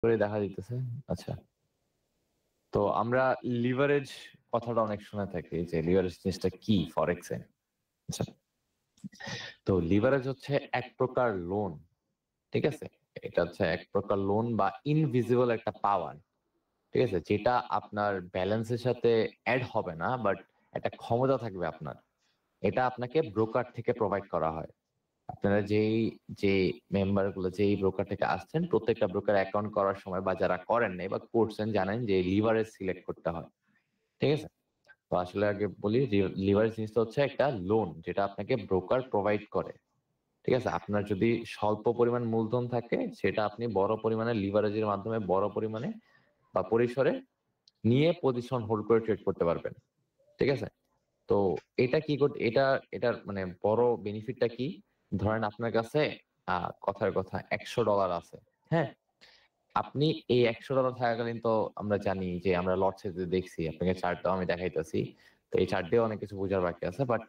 করে দেখা দিতেছে। আচ্ছা, তো আমরা লিভারেজ কথাটা অনেক শুনে থাকি যে লিভারেজ জিনিসটা কি ফরেক্সে। আচ্ছা, তো লিভারেজ হচ্ছে এক প্রকার লোন, ঠিক আছে? এটা হচ্ছে এক প্রকার লোন বা ইনভিজিবল একটা পাওয়ার, ঠিক আছে, যেটা আপনার ব্যালেন্সের সাথে অ্যাড হবে না, বাট একটা ক্ষমতা থাকবে আপনার। এটা আপনাকে ব্রোকার থেকে প্রোভাইড করা হয়। আপনারা যে মেম্বার গুলো যেই ব্রোকার থেকে আসছেন, প্রত্যেকটা ব্রোকার অ্যাকাউন্ট করার সময় বা যারা করেন নাই বা করছেন জানেন যে লিভারেজ সিলেক্ট করতে হয়, ঠিক আছে? তো আসলে আগে বলি, লিভারেজ জিনিসটা হচ্ছে একটা লোন যেটা আপনাকে ব্রোকার প্রোভাইড করে, ঠিক আছে? আপনার যদি স্বল্প পরিমাণ মূলধন থাকে, সেটা আপনি বড় পরিমাণে লিভারেজের মাধ্যমে বড় পরিমাণে বা পরিসরে নিয়ে পজিশন হোল্ড করে ট্রেড করতে পারবেন, ঠিক আছে? তো এটা কি করতে, এটার মানে বড় বেনিফিটটা কি? ধরেন আপনার কাছে কথার কথা $100 আছে, হ্যাঁ? আপনি এই $100 থাকাকালীন তো আমরা জানি যে আমরা লটসে দেখছি, আপনাকে চার্টটাও আমি দেখাইতেছি, তো এই চার্ট দিয়ে অনেক কিছু বোঝার বাকি আছে, বাট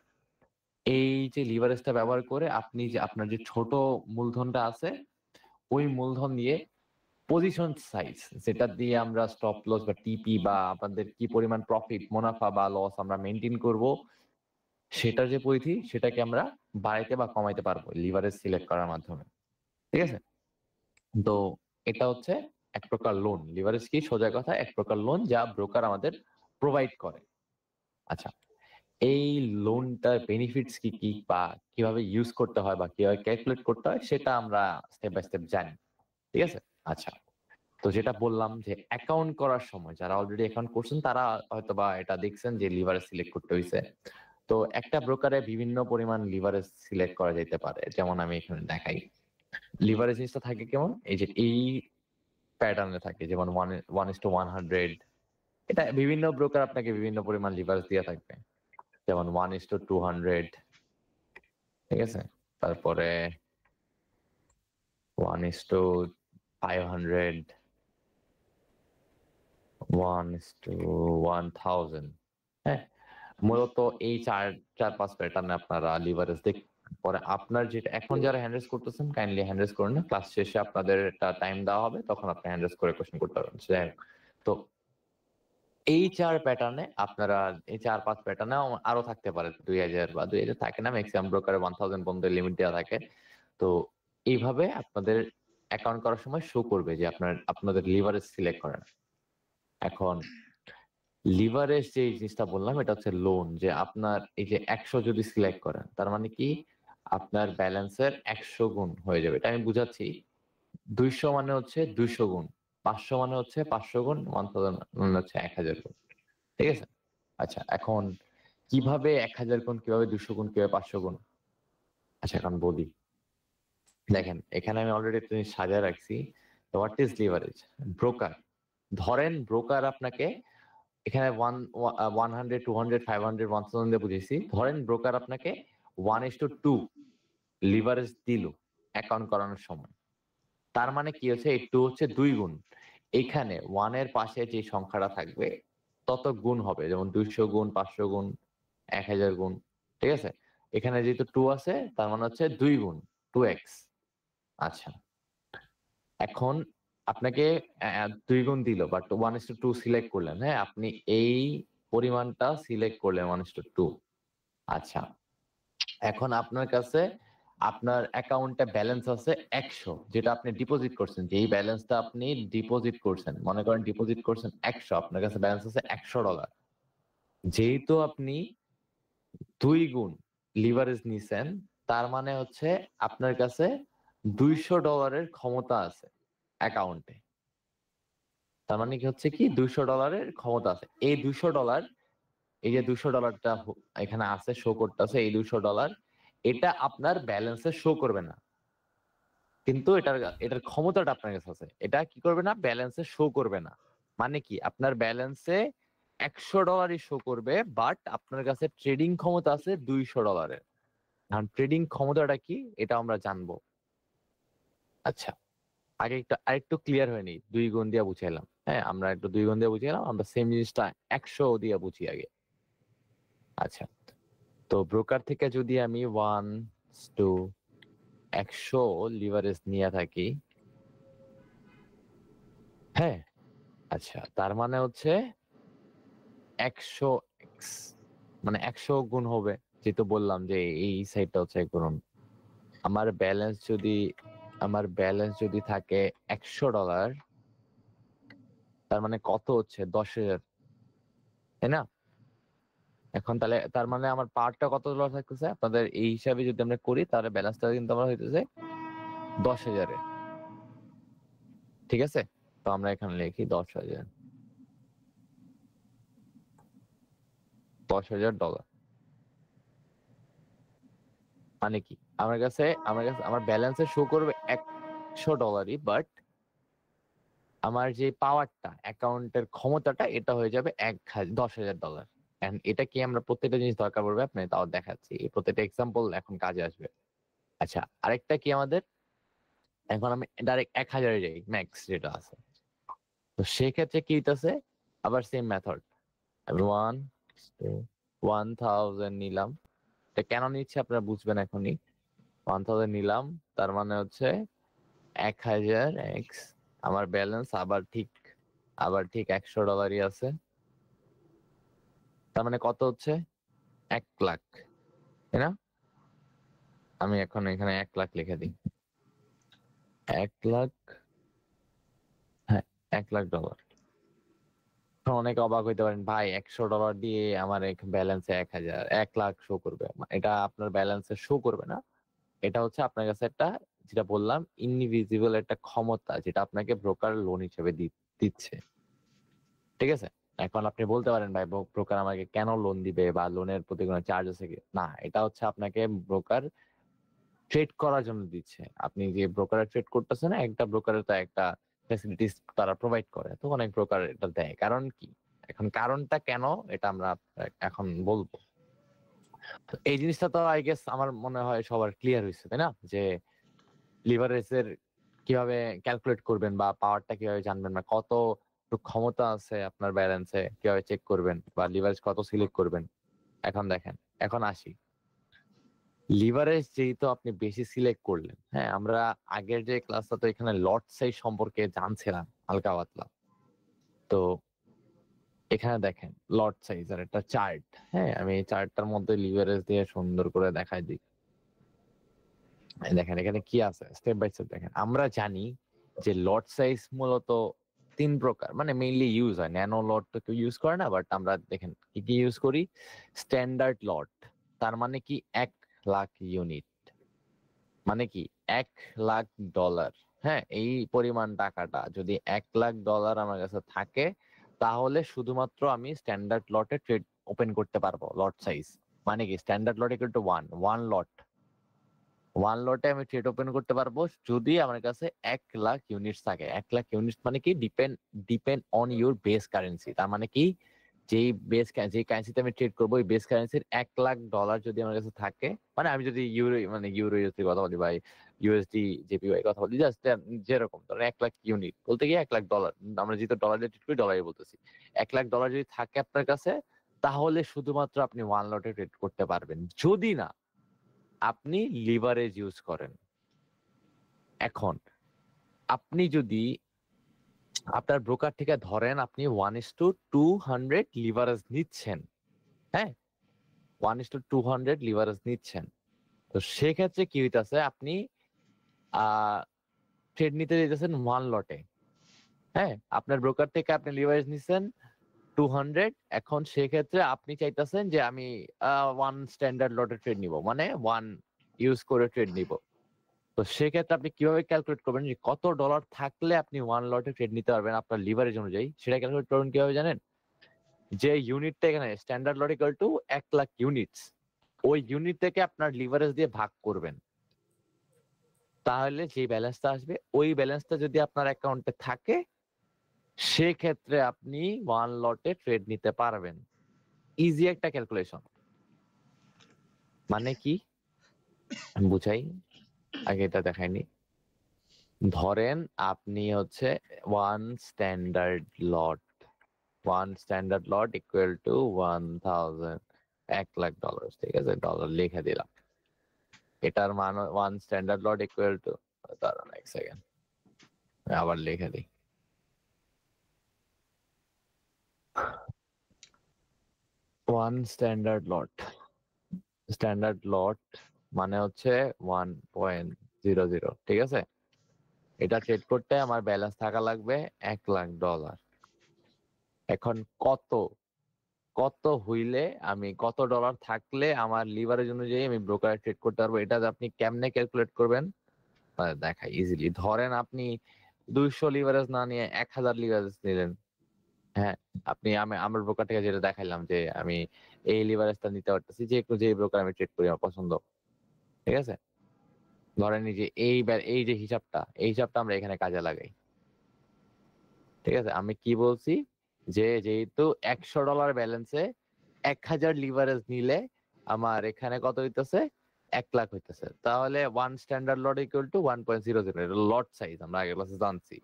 এই যে লিভারেজটা ব্যবহার করে আপনি যে আপনার যে ছোট মূলধনটা আছে, ওই মূলধন দিয়ে পজিশন সাইজ, যেটা দিয়ে আমরা স্টপ লস বা টিপি বা আপনাদের কি পরিমাণ প্রফিট মুনাফা বা লস আমরা মেনটেন করব, সেটার যে পরিধি সেটাকে আমরা বাড়াইতে বা কমাইতে পারবো লিভারেজ সিলেক্ট করার মাধ্যমে, ঠিক আছে? তো এটা হচ্ছে এক প্রকার লোন। লিভারেজ কি, সোজা কথা, এক প্রকার লোন যা ব্রোকার আমাদের প্রোভাইড করে। আচ্ছা, এই লোনটার বেনিফিটস কি কি বা কিভাবে ইউজ করতে হয় বা কিভাবে ক্যালকুলেট করতে হয় সেটা আমরা স্টেপ বাই স্টেপ জানি, ঠিক আছে? আচ্ছা, তো যেটা বললাম যে অ্যাকাউন্ট করার সময় যারা অলরেডি অ্যাকাউন্ট করছেন তারা হয়তো বা এটা দেখছেন যে লিভারেজ সিলেক্ট করতে হয়েছে। তো একটা ব্রোকারে বিভিন্ন পরিমাণ লিভারেজ সিলেক্ট করা যেতে পারে, যেমন আমি এখানে দেখাই। লিভারেজ জিনিসটা থাকে কেমন, এই যে এই প্যাটার্নে থাকে, যেমন 1:100। এটা বিভিন্ন ব্রোকার আপনাকে বিভিন্ন পরিমাণ লিভারেজ দিয়ে থাকবে, যেমন 1:200, ঠিক আছে? তারপরে 1:500, 1:1000। হ্যাঁ, মূলত এই চার চার পাঁচ প্যাটার্নে আপনারা লিভারেজ দেখ। পরে আপনার যেটা এখন যারা হ্যান্ডেলস করতেছেন কাইন্ডলি হ্যান্ডেলস করেন না, ক্লাস শেষে আপনাদের একটা টাইম দেওয়া হবে, তখন আপনি হ্যান্ডেলস করে কোশ্চেন করতে পারবেন। যাই হোক, তো এই চার প্যাটার্নে আপনারা, এই চার পাঁচ প্যাটার্নে আরো থাকতে পারে 2000 বা 2000 থাকে না, ম্যাক্সিমাম ব্রোকারে 1000 পর্যন্ত লিমিট দেওয়া থাকে। তো এইভাবে আপনাদের অ্যাকাউন্ট করার সময় শো করবে যে আপনাদের লিভারেজ সিলেক্ট করেন। এখন লিভারেজ যে জিনিসটা বললাম এটা হচ্ছে লোন, যে আপনার এই যে 100 যদি সিলেক্ট করেন তার মানে কি আপনার ব্যালেন্সের 100 গুণ হয়ে যাবে। এটা আমি বুঝাচ্ছি। 200 মানে হচ্ছে 200 গুণ, 500 মানে হচ্ছে 500 গুণ, 1000 মানে হচ্ছে 1000 গুণ, ঠিক আছে? আচ্ছা, এখন কিভাবে 1000 গুণ, কিভাবে 200 গুণ, কিভাবে 500 গুণ? আচ্ছা, এখন বলি। দেখেন, এখানে আমি অলরেডি একটা জিনিস সাজায় রাখছি। What is leverage? ব্রোকার, ধরেন ব্রোকার আপনাকে এখানে 100, 200, 500, 1000 দিয়ে বুঝেছি। ধরেন ব্রোকার আপনাকে 1:2 লিভারেজ দিল অ্যাকাউন্ট করানোর সময়। তার মানে কি হচ্ছে, এই 2 হচ্ছে 2 গুণ। এখানে 1 এর পাশে যে সংখ্যাটা থাকবে তত গুণ হবে, যেমন 200 গুণ, 500 গুণ, 1000 গুণ, ঠিক আছে? এখানে যেহেতু 2 আছে তার মানে হচ্ছে 2 গুণ, 2x। আচ্ছা, এখন আপনাকে 2 গুণ দিল, বাট 1:2 সিলেক্ট করলেন, হ্যাঁ? আপনি এই পরিমাণটা সিলেক্ট করলেন 1:2। আচ্ছা, এখন আপনার কাছে আপনার অ্যাকাউন্টে ব্যালেন্স আছে 100, যেটা আপনি ডিপোজিট করছেন, যে এই ব্যালেন্সটা আপনি ডিপোজিট করছেন, মনে করেন ডিপোজিট করছেন 100, আপনার কাছে ব্যালেন্স আছে $100। যেহেতু আপনি 2 গুণ লিভারেজ নিছেন, তার মানে হচ্ছে আপনার কাছে $200 ক্ষমতা আছে অ্যাকাউন্টে। তার মানে কি হচ্ছে কি, $200 ক্ষমতা আছে। এই $200, এই যে $200টা এখানে আছে, শো করতেছে, এই $200 এটা আপনার ব্যালেন্সে শো করবে না, কিন্তু এটার ক্ষমতাটা আপনার কাছে আছে। এটা কি করবে না, ব্যালেন্সে শো করবে না। মানে কি, আপনার ব্যালেন্সে $100 শো করবে, বাট আপনার কাছে ট্রেডিং ক্ষমতা আছে $200। এখন ট্রেডিং ক্ষমতাটা কি এটা আমরা জানবো। আচ্ছা, আগে একটু আরেকটু ক্লিয়ার হয়নি, 2 গুণ দিয়ে বুঝাইলাম, হ্যাঁ? আমরা একটু 2 গুণ দিয়ে বুঝাইলাম, আমরা সেম জিনিসটা 100 দিয়ে বুঝি আগে। আচ্ছা, তো ব্রোকার থেকে যদি আমি 1:100 লিভারেজ নিয়ে থাকি, হ্যাঁ, আচ্ছা তার মানে হচ্ছে 100x, মানে 100 গুণ হবে, যেহেতু বললাম যে এই সাইডটা হচ্ছে গুণন। আমার ব্যালেন্স যদি থাকে $100, তার মানে কত হচ্ছে 10,000, তাই না? এখন তাহলে তার মানে আমার পাওয়ারটা কত ডলার থাকতেছে আপনাদের এই হিসাবে যদি আমরা করি, তাহলে ব্যালেন্সটা কিন্তু আমার হইতেছে 10,000। ঠিক আছে, তো আমরা এখানে লিখি 10,000, $10,000। মানে কি আমার ব্যালেন্সে শো করবে $100, বাট আমার যে পাওয়ারটা, অ্যাকাউন্টের ক্ষমতাটা, এটা হয়ে যাবে $10,000। এন্ড এটা কি আমরা প্রত্যেকটা জিনিস দরকার পড়বে আপনি তাও দেখাচ্ছি, এই প্রত্যেকটা এক্সাম্পল এখন কাজে আসবে। আচ্ছা, আরেকটা কি আমাদের, এখন আমি ডাইরেক্ট 1,000 যাই, ম্যাক্স যেটা আছে। তো সেক্ষেত্রে কি হইতেছে, আবার সেম মেথড, আমি 1,000 নিলাম। এটা কেন নিচ্ছে আপনারা বুঝবেন এখনই। 1,000 নিলাম, তার মানে হচ্ছে 1,000x, আমার ব্যালেন্স আবার ঠিক $100 আছে। তার মানে কত হচ্ছে 1,00,000, তাই না? আমি এখন এখানে 1,00,000 লিখে দিই। 1,00,000, হ্যাঁ, $1,00,000। অনেকে অবাক হইতে পারেন, ভাই $100 দিয়ে আমার ব্যালেন্সে 1,00,000 শো করবে। এটা আপনার ব্যালেন্সে শো করবে না, এটা হচ্ছে আপনার কাছে একটা, যেটা বললাম, ইনভিজিবল একটা ক্ষমতা, যেটা আপনাকে ব্রোকার লোন হিসেবে দিচ্ছে। ঠিক আছে, এখন আপনি বলতে পারেন, ভাই ব্রোকার আমাকে কেন লোন দিবে, বা লোনের প্রতি কোনো চার্জ আছে কি না? এটা হচ্ছে আপনাকে ব্রোকার ট্রেড করার জন্য দিচ্ছে। আপনি যে ব্রোকারে ট্রেড করতেছেন না, একটা ব্রোকারে তো একটা ফ্যাসিলিটিস তারা প্রোভাইড করে, তো অনেক ব্রোকার এটা দেয়। কারণ কি, এখন কারণটা কেন এটা আমরা এখন বলবো। তো এই জিনিসটা তো আই গেস আমার মনে হয় সবার ক্লিয়ার হয়েছে, তাই না? যে লিভারেজের কিভাবে ক্যালকুলেট করবেন, বা পাওয়ারটা কিভাবে জানবেন, বা কত ক্ষমতা আছে আপনার ব্যালেন্সে কিভাবে চেক করবেন, বা লিভারেজ কত সিলেক্ট করবেন। এখন দেখেন, এখন আসি, লিভারেজ যেহেতু আপনি বেশি সিলেক্ট করলেন, হ্যাঁ, আমরা আগের যে ক্লাসটা তো এখানে লট সাইজ সম্পর্কে জানছিলাম হালকা পাতলা। তো এখানে দেখেন লট সাইজ আর একটা চার্ট, হ্যাঁ, আমি এই চার্টটার মধ্যে লিভারেজ দিয়ে সুন্দর করে দেখাই দিই। দেখেন এখানে কি আছে, স্টেপ বাই স্টেপ দেখেন। আমরা জানি যে লট সাইজ মূলত 3 প্রকার, মানে মেইনলি ইউজ হয়, ন্যানো লট তো কেউ ইউজ করে না, বাট আমরা দেখেন কি কি ইউজ করি। স্ট্যান্ডার্ড লট, তার মানে কি 1,00,000 ইউনিট, মানে কি $1,00,000। হ্যাঁ, এই পরিমাণ টাকাটা যদি $1,00,000 আমার কাছে থাকে, তাহলে শুধুমাত্র আমি স্ট্যান্ডার্ড লটে ট্রেড ওপেন করতে পারবো। লট সাইজ মানে কি, standard lot equal to one লটে আমি ট্রেড ওপেন করতে পারবো যদি আমার কাছে 1,00,000 ইউনিটস থাকে। 1,00,000 ইউনিটস মানে কি, depend on your base currency. তার মানে কি, যে কারেন্সিতে আমি ট্রেড করবো, ওই বেস কারেন্সির $1,00,000 যদি আমার কাছে থাকে, মানে আমি যদি ইউরো ইউএসডি কথা বলি, বা ইউএসডি জেপিওয়াই কথা বলি, জাস্ট যেরকম ধরেন 1,00,000 ইউনিট বলতে গিয়ে $1,00,000, আমরা যেহেতু ডলার দিয়ে ট্রেড করি ডলারই বলতেছি। $1,00,000 যদি থাকে আপনার কাছে, তাহলে শুধুমাত্র আপনি ওয়ান লটে ট্রেড করতে পারবেন, যদি না আপনি লিভারেজ ইউজ করেন। এখন আপনি যদি আপনার ব্রোকার থেকে ধরেন আপনি 1:200 লিভারেজ নিচ্ছেন, হ্যাঁ, 1:200 লিভারেজ নিচ্ছেন, তো সেক্ষেত্রে কি হইতাছে, আপনি ট্রেড নিতে যেতেছেন ওয়ান লটে। হ্যাঁ, আপনার ব্রোকার থেকে আপনি লিভারেজ নিচ্ছেন 200। এখন সেক্ষেত্রে আপনি চাইতেছেন যে আমি ওয়ান স্ট্যান্ডার্ড লটে ট্রেড নিব, মানে ওয়ান ইউজ করে ট্রেড নিব। তো সেক্ষেত্রে আপনি কিভাবে ক্যালকুলেট করবেন যে কত ডলার থাকলে আপনি ওয়ান লটে ট্রেড নিতে পারবেন আপনার লিভারেজ অনুযায়ী, সেটা ক্যালকুলেট করবেন কিভাবে জানেন? যে ইউনিটটা এখানে standard lot equal to 1,00,000 units, ওই ইউনিট থেকে আপনার লিভারেজ দিয়ে ভাগ করবেন। তাহলে যে ব্যালেন্সটা আসবে, ওই ব্যালেন্সটা যদি আপনার অ্যাকাউন্টে থাকে, সেক্ষেত্রে আপনি ওয়ান লটে ট্রেড নিতে পারবেন। ইজি একটা ক্যালকুলেশন। মানে কি, আমি বুঝাই, আগে এটা দেখাইনি। ধরেন আপনি হচ্ছে one standard lot equal to 1,000, $1,00,000, ঠিক আছে, ডলার লিখে দিলাম। এটার মান one standard lot equal to, দাঁড়ান এক সেকেন্ড আবার লিখে দিই, ওয়ান স্ট্যান্ডার্ড লট মানে হচ্ছে 1.00, ঠিক আছে? এটা ট্রেড করতে আমার ব্যালেন্স থাকা লাগবে $1,00,000। এখন কত কত হইলে আমি কত ডলার থাকলে আমার লিভারেজ অনুযায়ী আমি ব্রোকারে ট্রেড করতে পারবো, এটা আপনি কেমনে ক্যালকুলেট করবেন দেখাই ইজিলি। ধরেন আপনি 200 লিভারেজ না নিয়ে 1000 লিভারেজ নিলেন। হ্যাঁ, আপনি আমার ব্রোকার থেকে যেটা দেখাইলাম যে আমি এই লিভারেজটা নিতে পারতেছি, যে ব্রোকার আমি ট্রেড করি আমার পছন্দ, ঠিক আছে? ধরেন এই যে এই যে হিসাবটা আমরা এখানে কাজে লাগাই, ঠিক আছে? আমি কি বলছি যে যেহেতু $100 ব্যালেন্সে 1000 লিভারেজ নিলে আমার এখানে কত হইতেছে, 1,00,000 হইতেছে। তাহলে one standard lot equal to 1.00, এটা লট সাইজ আমরা আগের ক্লাসে জানছি।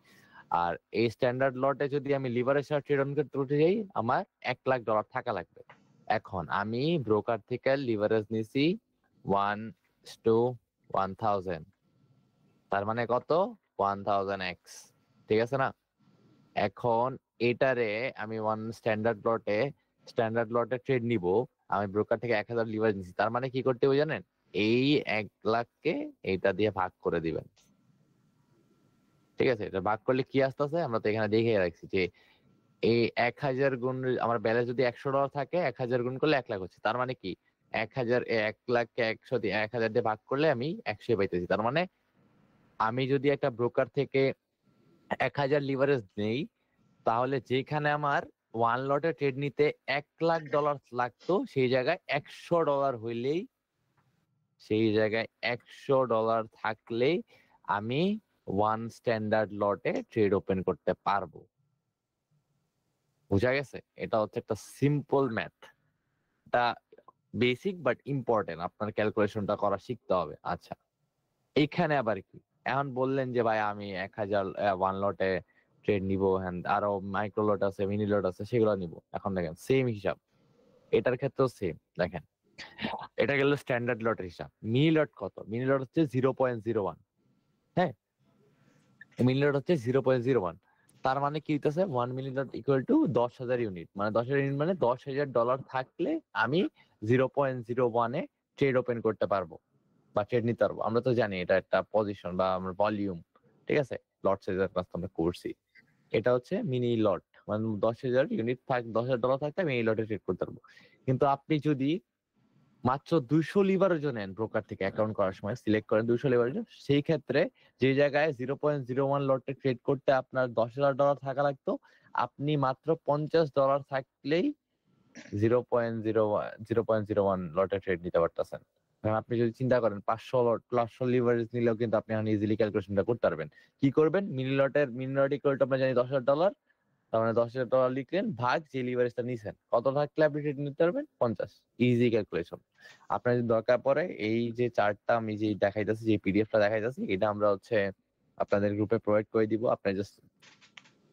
আর এই স্ট্যান্ডার্ড লটে যদি আমি লিভারেজ ছাড়া ট্রেড অন করতে উঠে যাই, আমার $1,00,000 থাকা লাগবে। এখন আমি ব্রোকার থেকে লিভারেজ নিছি 1:1000, তার মানে কত, 1000x, ঠিক আছে না? এখন এটারে আমি স্ট্যান্ডার্ড লটে ট্রেড নিব, আমি ব্রোকার থেকে 1000 লিভারেজ নিছি, তার মানে কি করতে হবে জানেন? এই 1,00,000কে এইটা দিয়ে ভাগ করে দিবেন, ঠিক আছে? এটা ভাগ করলে কি আসতেছে আমরা তো এখানে দেখে রাখছি যে এই 1000 গুণ, আমার ব্যালেন্স যদি $100 থাকে 1000 গুণ করলে 1,00,000 হচ্ছে, তার মানে কি 1,00,000কে 100 দিয়ে 1000 দিয়ে ভাগ করলে আমি 100 পাইতেছি। তার মানে আমি যদি একটা ব্রোকার থেকে 1000 লিভারেজ নেই, তাহলে যেখানে আমার ওয়ান লটে ট্রেড নিতে $1,00,000 লাগতো, সেই জায়গায় $100 হইলেই, সেই জায়গায় $100 থাকলেই আমি ওয়ান স্ট্যান্ডার্ড লটে ট্রেড ওপেন করতে পারবো। বুঝা গেছে? এটা হচ্ছে একটা সিম্পল ম্যাথ। এটা বেসিক বাট ইম্পর্টেন্ট, আপনার ক্যালকুলেশনটা করা শিখতে হবে। আচ্ছা, এইখানে আবার কি, এখন বললেন যে ভাই আমি 1000 ওয়ান লটে ট্রেড নিব, হ্যাঁ আরো মাইক্রো লট আছে, মিনি লট আছে, সেগুলো নিব। এখন দেখেন সেম হিসাব, এটার ক্ষেত্রেও সেম। দেখেন এটা গেল স্ট্যান্ডার্ড লটের হিসাব। মিনি লট কত? মিনি লট হচ্ছে 0.01। হ্যাঁ, মিনি লট হচ্ছে 0.01। তার মানে কি হইতেছে, 1 মিলি লট ইকুয়াল টু 10,000 ইউনিট, মানে 10,000 ইউনিট মানে $10,000 থাকলে আমি 0.01-এ ট্রেড ওপেন করতে পারবো বা ট্রেড নিতে পারবো। আমরা তো জানি এটা একটা পজিশন বা আমার ভলিউম, ঠিক আছে? লট সাইজের ক্লাস আমরা করছি। এটা হচ্ছে মিনি লট, মানে 10,000 ইউনিট $10,000 থাকতে মিনি লটে ট্রেড করতে পারবো। কিন্তু আপনি যদি মাত্র 200 লিভারেজ নেন ব্রোকার থেকে অ্যাকাউন্ট করার সময়, সিলেক্ট করেন 200 লিভারেজ, সেই ক্ষেত্রে যে জায়গায় 0.01 লটে ট্রেড করতে আপনার $10,000 থাকা লাগতো, আপনি মাত্র $50 থাকলেই 0.01 লটে ট্রেড নিতে পারতেছেন। কারণ আপনি যদি চিন্তা করেন 500 লিভারেজ নিলেও কিন্তু আপনি এখন ইজিলি ক্যালকুলেশনটা করতে পারবেন। কি করবেন, মিনি লট ইকুয়াল টু আমরা জানি $10,000, তার মানে $10,000 লিখলেন ভাগ যে লিভারেজটা নিছেন, কত থাকলে আপনি ট্রেড নিতে পারবেন, 50। Easy calculation. আপনার যদি দরকার পড়ে এই যে চার্টটা আমি যে দেখাইতেছি, যে পিডিএফটা দেখাইতেছি, এটা আমরা হচ্ছে আপনাদের গ্রুপে প্রোভাইড করে দিব। আপনি জাস্ট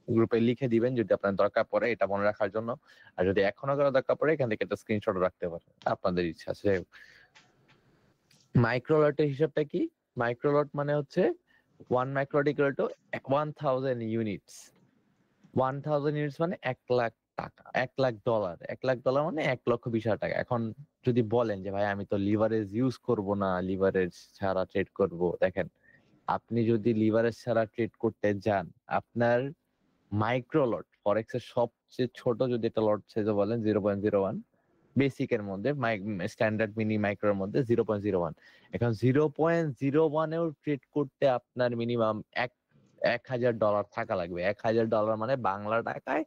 গ্রুপে লিখে দিবেন যদি আপনার দরকার পড়ে, এটা মনে রাখার জন্য। আর যদি এখনো কারো দরকার পড়ে, এখান থেকে একটা স্ক্রিনশট রাখতে পারেন, আপনাদের ইচ্ছা আছে। মাইক্রোলটের হিসাবটা কি? মাইক্রোলট মানে হচ্ছে 1 মাইক্রোলট ইকুয়াল টু 1000 ইউনিটস। 1000 ইউনিটস মানে $1,00,000, $1,00,000, $1,00,000 মানে 1,20,000 টাকা। এখন যদি বলেন যে ভাই আমি তো লিভারেজ ইউজ করব না, লিভারেজ ছাড়া ট্রেড করব, দেখেন আপনি যদি লিভারেজ ছাড়া ট্রেড করতে যান, আপনার মাইক্রো লট ফরেক্স এর সবচেয়ে ছোট যদি একটা লট সাইজ বলেন 0.01, বেসিকের মধ্যে স্ট্যান্ডার্ড মিনি মাইক্রোর মধ্যে 0.01। এখন 0.01 এও ট্রেড করতে আপনার মিনিমাম $1,000 থাকা লাগবে। $1,000 মানে বাংলা টাকায়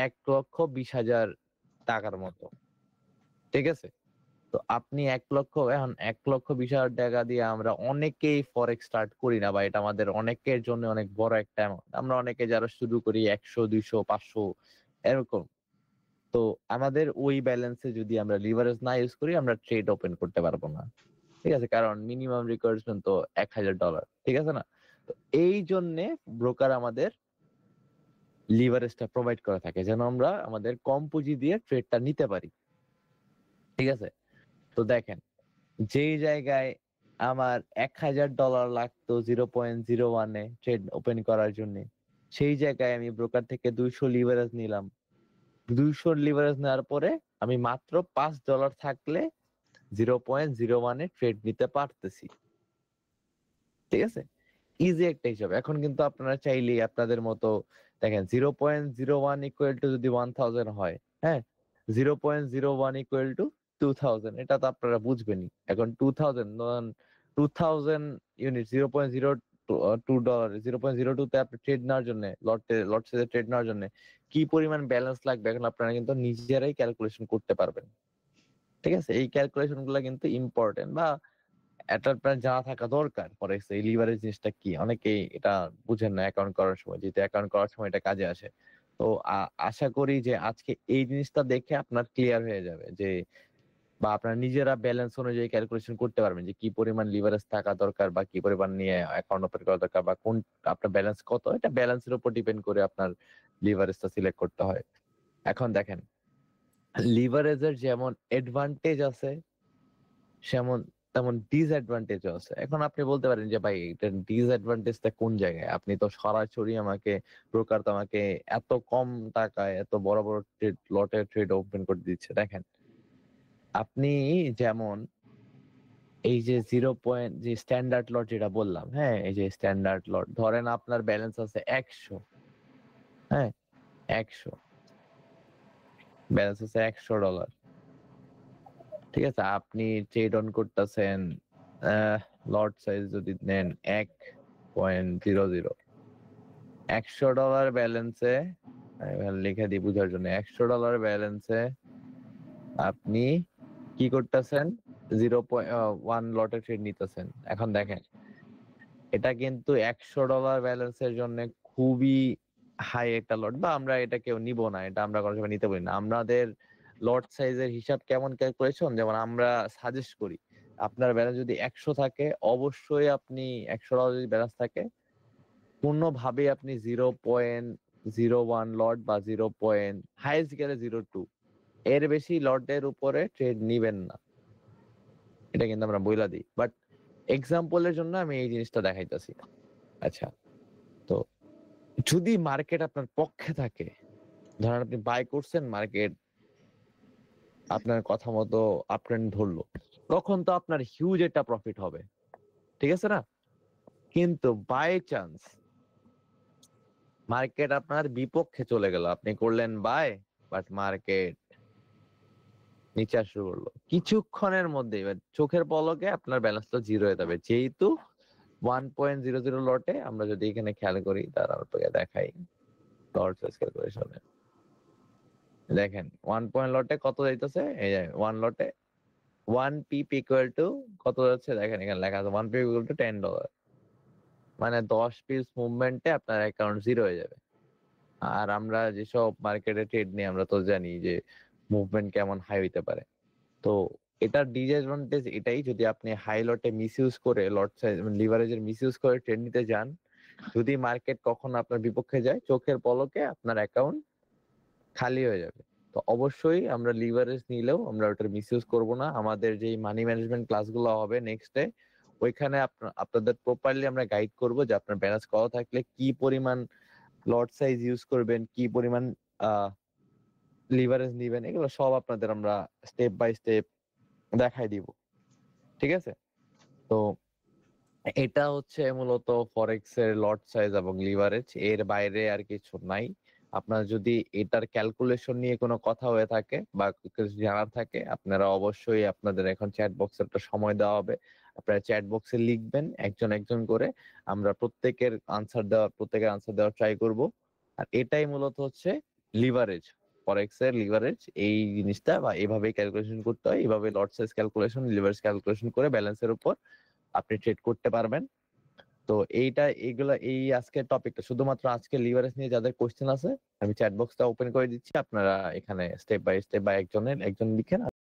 1,20,000 টাকার মতো, ঠিক আছে? তো আপনি 1,20,000 টাকা দিয়ে আমরা অনেকেই ফরেক্স স্টার্ট করি না, বা এটা আমাদের অনেকের জন্য অনেক বড় একটা অ্যামাউন্ট। আমরা অনেকে যারা শুরু করি 100, 200, 500 এরকম। তো আমাদের ওই ব্যালেন্সে যদি আমরা লিভারেজ না ইউজ করি, আমরা ট্রেড ওপেন করতে পারবো না, ঠিক আছে? কারণ মিনিমাম রিকোয়ারমেন্ট তো $1,000, ঠিক আছে না? তো এই জন্যে ব্রোকার আমাদের লিভারেজটা প্রোভাইড করে থাকে, যেন আমরা আমাদের কম পুঁজি দিয়ে ট্রেডটা নিতে পারি, ঠিক আছে? তো দেখেন যেই জায়গায় আমার $1,000 লাগতো 0.01-এ ট্রেড ওপেন করার জন্য, সেই জায়গায় আমি ব্রোকার থেকে 200 লিভারেজ নিলাম, 200 লিভারেজ নেওয়ার পরে আমি মাত্র $5 থাকলে 0.01 এ ট্রেড নিতে পারতেছি। ঠিক আছে, ইজি একটা হিসাব। এখন কিন্তু আপনারা চাইলেই আপনাদের মতো দেখেন 0.01 ইকুয়াল টু যদি 1000 হয়, হ্যাঁ, 0.01 ইকুয়াল টু 2000, এটা তো আপনারা বুঝবেনই। এখন 2000 ইউনিট, $0.02, 0.02 তে আপনি ট্রেড নেওয়ার জন্য লট সাইজে ট্রেড নেওয়ার জন্য কি পরিমাণ ব্যালেন্স লাগবে এখন আপনারা কিন্তু নিজেরাই ক্যালকুলেশন করতে পারবেন। ঠিক আছে, এই ক্যালকুলেশন গুলো কিন্তু ইম্পর্টেন্ট বা এটা আপনার জানা থাকা দরকার। ফরেক্স এই লিভারেজ জিনিসটা কি, অনেকেই এটা বুঝেন না অ্যাকাউন্ট করার সময়, যেহেতু অ্যাকাউন্ট করার সময় এটা কাজে আসে। তো আশা করি যে আজকে এই জিনিসটা দেখে আপনার ক্লিয়ার হয়ে যাবে যে, বা আপনারা নিজেরা ব্যালেন্স অনুযায়ী ক্যালকুলেশন করতে পারবেন যে কি পরিমাণ লিভারেজ থাকা দরকার বা কি পরিমাণ নিয়ে অ্যাকাউন্ট ওপেন করা দরকার বা কোন আপনার ব্যালেন্স কত, এটা ব্যালেন্সের উপর ডিপেন্ড করে আপনার লিভারেজটা সিলেক্ট করতে হয়। এখন দেখেন, লিভারেজের যেমন অ্যাডভান্টেজ আছে সেমন তেমন ডিসঅ্যাডভান্টেজও আছে। এখন আপনি বলতে পারেন যে ভাই এটার ডিসঅ্যাডভান্টেজটা কোন জায়গায়? আপনি তো সরাসরি আমাকে, ব্রোকার তো আমাকে এত কম টাকায় এত বড় বড় ট্রেড লটের ট্রেড ওপেন করে দিচ্ছে। দেখেন, আপনি যেমন এই যে 0 যে স্ট্যান্ডার্ড লট যেটা বললাম, হ্যাঁ, এই যে স্ট্যান্ডার্ড লট ধরেন আপনার ব্যালেন্স আছে 100, হ্যাঁ, 100 ব্যালেন্স আছে $100। ঠিক আছে, আপনি ট্রেড অন করতেছেন, লট সাইজ যদি নেন 1.00, $100 ব্যালেন্সে, লিখে দিই বুঝার জন্য, $100 ব্যালেন্সে আপনি কি করতেছেন, 0.1 লটে ট্রেড নিতেছেন। এখন দেখেন, এটা কিন্তু $100 ব্যালেন্সের জন্য খুবই হাই একটা লট, বা আমরা এটা কেউ নিব না, এটা আমরা কোনো সময় নিতে পারি না। আমাদের লট সাইজের হিসাব কেমন ক্যালকুলেশন, যেমন আমরা সাজেস্ট করি আপনার ব্যালেন্স যদি 100 থাকে, অবশ্যই আপনি $100 যদি ব্যালেন্স থাকে, কোনোভাবে আপনি 0.01 লট বা হাইয়েস্ট গেলে 0.2 এর বেশি লটের উপরে ট্রেড নিবেন না। এটা কিন্তু আমরা বইলা দিই, বাট এক্সাম্পলের জন্য আমি এই জিনিসটা দেখাইতেছি। আচ্ছা, তো যদি মার্কেট আপনার পক্ষে থাকে, ধরেন আপনি বাই করছেন, মার্কেট আপনার কথা মতো আপট্রেন্ড ধরলো, তখন তো আপনার হিউজ একটা প্রফিট হবে, ঠিক আছে না? কিন্তু বাই চান্স মার্কেট আপনার বিপক্ষে চলে গেল, আপনি করলেন বাই, বাট মার্কেট নিচে আসা শুরু করলো, কিছুক্ষণের মধ্যে এবার চোখের পলকে আপনার ব্যালেন্সটা জিরো হয়ে যাবে। যেহেতু 1.00 লটে, আমরা যদি এখানে খেয়াল করি, তারা আপনাকে দেখাই লট সাইজ ক্যালকুলেশনে, দেখেন 1 লটে কত যাইতেছে, এই যে 1 লটে 1 পিপ ইকুয়াল টু কত যাচ্ছে, দেখেন এখানে লেখা আছে 1 পিপ ইকুয়াল টু $10, মানে 10 পিস মুভমেন্টে আপনার অ্যাকাউন্ট জিরো হয়ে যাবে। আর আমরা যেসব মার্কেটে ট্রেড নিই, আমরা তো জানি যে মুভমেন্ট কেমন হাই হইতে পারে। তো এটার ডিসঅ্যাডভান্টেজ এটাই, যদি আপনি হাই লটে মিসইউজ করে, লট সাইজ লিভারেজের মিসইউজ করে ট্রেড নিতে যান, যদি মার্কেট কখনো আপনার বিপক্ষে যায়, চোখের পলকে আপনার অ্যাকাউন্ট খালি হয়ে যাবে। তো অবশ্যই আমরা লিভারেজ নিলেও আমরা ওটার মিসইউজ করব না। আমাদের যে মানি ম্যানেজমেন্ট ক্লাসগুলো হবে নেক্সট ডে, ওইখানে আপনাদের প্রপারলি আমরা গাইড করব যে আপনার ব্যালেন্স কত থাকলে কি পরিমাণ লট সাইজ ইউজ করবেন, কি পরিমাণ লিভারেজ নিবেন, এগুলো সব আপনাদের আমরা স্টেপ বাই স্টেপ দেখাই দিব। ঠিক আছে, তো এটা হচ্ছে মূলত ফরেক্স এর লট সাইজ এবং লিভারেজ, এর বাইরে আর কিছু নাই। আপনার যদি এটার ক্যালকুলেশন নিয়ে কোনো কথা হয়ে থাকে বা কিছু জানার থাকে, আপনারা অবশ্যই, আপনাদের এখন চ্যাট বক্সে একটা সময় দেওয়া হবে, আপনারা চ্যাট বক্সে লিখবেন একজন একজন করে, আমরা প্রত্যেকের আনসার দেওয়ার ট্রাই করব। আর এটাই মূলত হচ্ছে লিভারেজ, ফরেক্স এর লিভারেজ, এই জিনিসটা বা এইভাবেই ক্যালকুলেশন করতে হয়, এইভাবে লট সাইজ ক্যালকুলেশন, লিভারেজ ক্যালকুলেশন করে ব্যালেন্সের উপর আপনি ট্রেড করতে পারবেন। তো এইগুলা এই আজকের টপিকটা শুধুমাত্র আজকে লিভারেজ নিয়ে যাদের কোশ্চেন আছে, আমি চ্যাট বক্সটা ওপেন করে দিচ্ছি, আপনারা এখানে স্টেপ বাই স্টেপ বা একজন লিখেন।